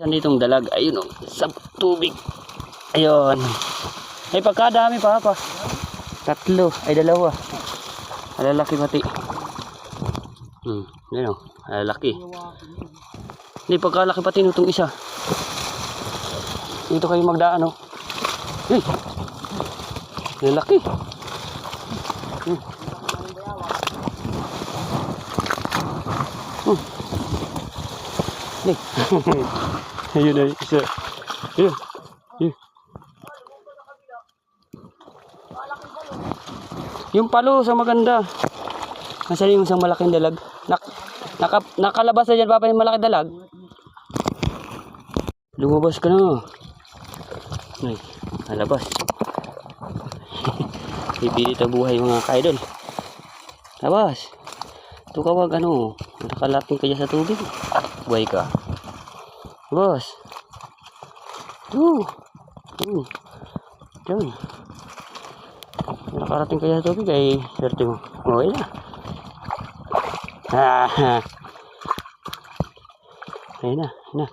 Nitong dalag, ayun o, sa tubig. Ayun. Ay pagkadami pa. Tatlo, ay dalawa. Alalaki pati. Ayun o, alalaki. Hindi pagkalaki pati nitong isa. Dito kayo magdaan o. Hey, alalaki. Ayun na isa. Ayun. Yung palo sa maganda. Nasaan yung isang malaking dalag? Nakalabas na dyan papa yung malaking dalag. Lumabas ka na. Ay, nalabas. Pipilit ang buhay mga kaidol. Labas. Ito ka wag ano. Nakalating ka dyan sa tubig. Buhay ka. Labas. Diyan. Nakarating ka dyan sa tubig ay swerte mo. Okay na. Ayun na.